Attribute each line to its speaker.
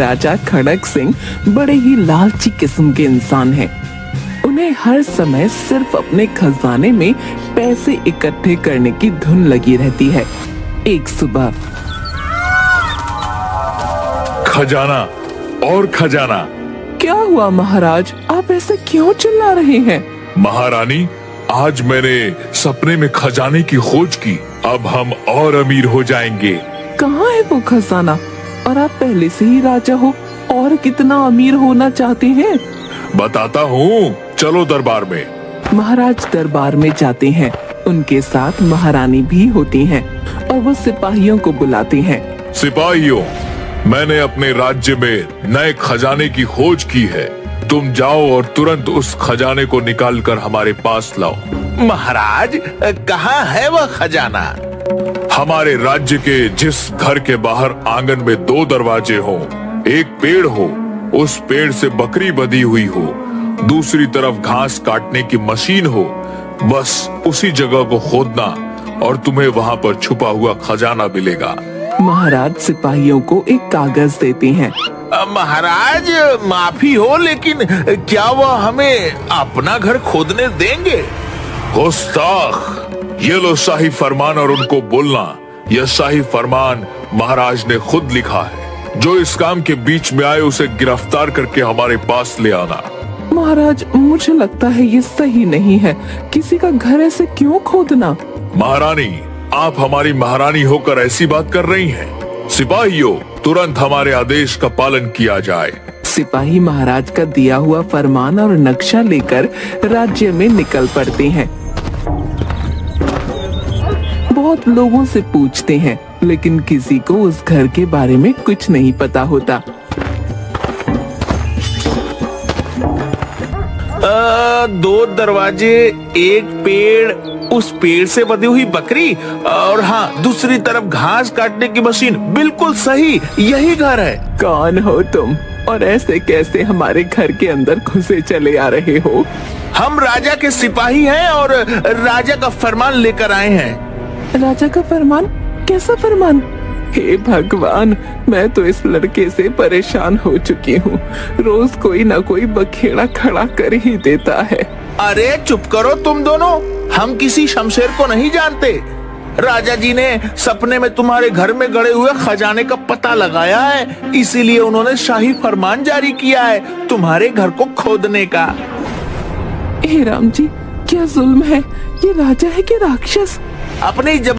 Speaker 1: राजा खड़क सिंह बड़े ही लालची किस्म के इंसान हैं। उन्हें हर समय सिर्फ अपने खजाने में पैसे इकट्ठे करने की धुन लगी रहती है। एक सुबह
Speaker 2: खजाना और खजाना।
Speaker 1: क्या हुआ महाराज, आप ऐसे क्यों चिल्ला रहे हैं?
Speaker 2: महारानी, आज मैंने सपने में खजाने की खोज की। अब हम और अमीर हो जाएंगे।
Speaker 1: कहाँ है वो खजाना? और आप पहले से ही राजा हो, और कितना अमीर होना चाहते हैं?
Speaker 2: बताता हूँ, चलो दरबार में।
Speaker 1: महाराज दरबार में जाते हैं। उनके साथ महारानी भी होती हैं और वो सिपाहियों को बुलाते हैं।
Speaker 2: सिपाहियों, मैंने अपने राज्य में नए खजाने की खोज की है। तुम जाओ और तुरंत उस खजाने को निकाल कर हमारे पास लाओ।
Speaker 3: महाराज, कहाँ है वह खजाना?
Speaker 2: हमारे राज्य के जिस घर के बाहर आंगन में 2 दरवाजे हो, एक पेड़ हो, उस पेड़ से बकरी बंधी हुई हो, दूसरी तरफ घास काटने की मशीन हो, बस उसी जगह को खोदना और तुम्हें वहाँ पर छुपा हुआ खजाना मिलेगा।
Speaker 1: महाराज सिपाहियों को एक कागज देते हैं।
Speaker 3: महाराज, माफी हो, लेकिन क्या वह हमें अपना घर खोदने देंगे?
Speaker 2: गुस्ताख, ये लो शाही फरमान और उनको बोलना, यह शाही फरमान महाराज ने खुद लिखा है। जो इस काम के बीच में आए उसे गिरफ्तार करके हमारे पास ले आना।
Speaker 1: महाराज, मुझे लगता है ये सही नहीं है। किसी का घर ऐसे क्यों खोदना?
Speaker 2: महारानी, आप हमारी महारानी होकर ऐसी बात कर रही हैं। सिपाहियों, तुरंत हमारे आदेश का पालन किया जाए।
Speaker 1: सिपाही महाराज का दिया हुआ फरमान और नक्शा लेकर राज्य में निकल पड़ते हैं। बहुत लोगों से पूछते हैं, लेकिन किसी को उस घर के बारे में कुछ नहीं पता होता।
Speaker 3: 2 दरवाजे, एक पेड़, उस पेड़ से बंधी हुई बकरी, और हाँ, दूसरी तरफ घास काटने की मशीन। बिल्कुल सही, यही घर है।
Speaker 1: कौन हो तुम और ऐसे कैसे हमारे घर के अंदर घुसे चले आ रहे हो?
Speaker 3: हम राजा के सिपाही हैं और राजा का फरमान लेकर आए हैं।
Speaker 1: राजा का फरमान? कैसा फरमान? हे भगवान, मैं तो इस लड़के से परेशान हो चुकी हूँ। रोज कोई ना कोई बखेड़ा खड़ा कर ही देता है।
Speaker 3: अरे चुप करो तुम दोनों, हम किसी शमशेर को नहीं जानते। राजा जी ने सपने में तुम्हारे घर में गड़े हुए खजाने का पता लगाया है, इसीलिए उन्होंने शाही फरमान जारी किया है तुम्हारे घर को खोदने का।
Speaker 1: हे राम जी, क्या जुल्म है? ये राजा है कि राक्षस?
Speaker 3: अपनी